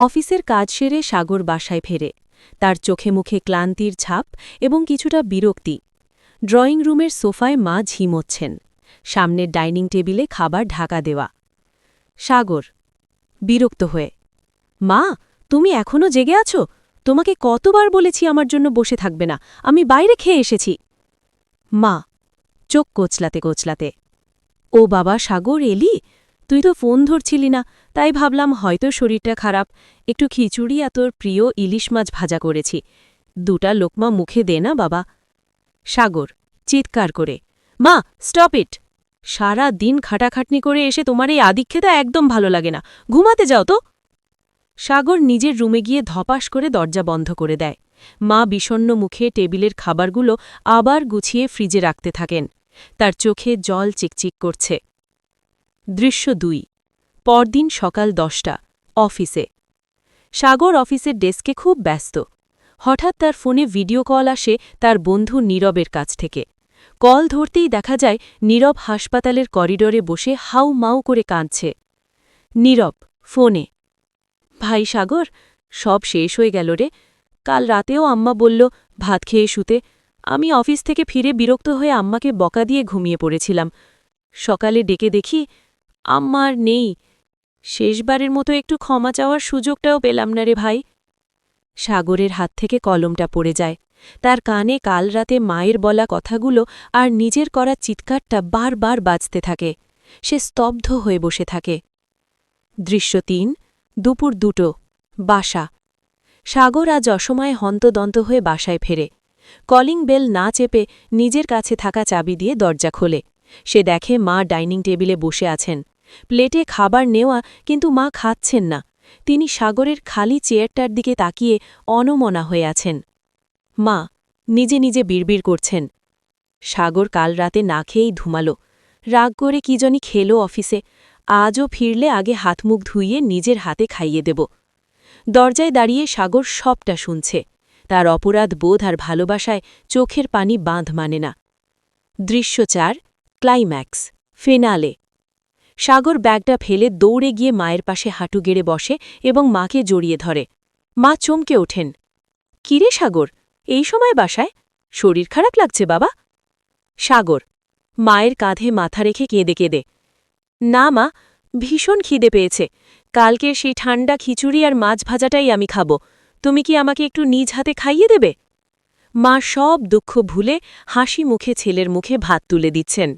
অফিসের কাজ সেরে সাগর বাসায় ফেরে। তার চোখে মুখে ক্লান্তির ছাপ এবং কিছুটা বিরক্তি। ড্রয়িং রুমের সোফায় মা ঝিমোচ্ছেন, সামনের ডাইনিং টেবিলে খাবার ঢাকা দেওয়া। সাগর বিরক্ত হয়ে, মা, তুমি এখনো জেগে আছো? তোমাকে কতবার বলেছি আমার জন্য বসে থাকবে না, আমি বাইরে খেয়ে এসেছি। মা চোখ কোচলাতে কোচলাতে, ও বাবা সাগর, এলি? তুই তো ফোন ধরছিলি না, তাই ভাবলাম হয়তো শরীরটা খারাপ। একটু খিচুড়ি আর তোর প্রিয় ইলিশ মাছ ভাজা করেছি, দুটা লোকমা মুখে দে না বাবা। সাগর চিৎকার করে, মা স্টপ ইট! সারা দিন খাটাখাটনি করে এসে তোমার এই আদিক্ষেতা একদম ভালো লাগে না, ঘুমাতে যাও তো। সাগর নিজের রুমে গিয়ে ধপাস করে দরজা বন্ধ করে দেয়। মা বিষণ্ণ মুখে টেবিলের খাবারগুলো আবার গুছিয়ে ফ্রিজে রাখতে থাকেন। তার চোখে জল চিকচিক করছে। দৃশ্য ২। পরদিন সকাল ১০টা, অফিসে। সাগর অফিসের ডেস্কে খুব ব্যস্ত। হঠাৎ তার ফোনে ভিডিও কল আসে তার বন্ধু নীরবের কাছ থেকে। কল ধরতেই দেখা যায় নীরব হাসপাতালের করিডোরে বসে হাউ মাউ করে কাঁদছে। নীরব ফোনে, ভাই সাগর, সব শেষ হয়ে গেল রে। কাল রাতেও আম্মা বলল ভাত খেয়ে শুতে। আমি অফিস থেকে ফিরে বিরক্ত হয়ে আম্মাকে বকা দিয়ে ঘুমিয়ে পড়েছিলাম। সকালে ডেকে দেখি আম্মা আর নেই। শেষবারের মতো একটু ক্ষমা চাওয়ার সুযোগটাও পেলাম না রে ভাই। সাগরের হাত থেকে কলমটা পড়ে যায়। তার কানে কাল রাতে মায়ের বলা কথাগুলো আর নিজের করা চিৎকারটা বারবার বাজতে থাকে। সে স্তব্ধ হয়ে বসে থাকে। দৃশ্য ৩। দুপুর ২টো, বাসা। সাগর আজ অসময়ে হন্তদন্ত হয়ে বাসায় ফেরে। কলিং বেল না চেপে নিজের কাছে থাকা চাবি দিয়ে দরজা খোলে। সে দেখে মা ডাইনিং টেবিলে বসে আছেন। প্লেটে খাবার নেওয়া, কিন্তু মা খাচ্ছেন না। তিনি সাগরের খালি চেয়ারটার দিকে তাকিয়ে অনমনা হয়ে আছেন। মা নিজে নিজে বিড়বিড় করছেন। সাগর কাল রাতে না খেয়েই ধুমালো। রাগ করে কি জানি খেলো অফিসে। আজও ফিরলে আগে হাতমুখ ধুইয়ে নিজের হাতে খাইয়ে দেব। দরজায় দাঁড়িয়ে সাগর সবটা শুনছে। তার অপরাধ বোধ আর ভালোবাসায় চোখের পানি বাঁধ মানে না। দৃশ্য ৪। Climax, finale. সাগর ব্যাগটা ফেলে দৌড়ে গিয়ে মায়ের পাশে হাঁটু গেড়ে বসে এবং মাকে জড়িয়ে ধরে। মা চমকে ওঠেন। কিরে সাগর, এই সময় বাসায়? শরীর খারাপ লাগছে বাবা? সাগর মায়ের কাঁধে মাথা রেখে কেঁদে কেঁদে, না মা, ভীষণ খিদে পেয়েছে। কালকের সেই ঠান্ডা খিচুড়ি আর মাছ ভাজাটাই আমি খাব। তুমি কি আমাকে একটু নিজ হাতে খাইয়ে দেবে? মা সব দুঃখ ভুলে হাসি মুখে ছেলের মুখে ভাত তুলে দিচ্ছেন।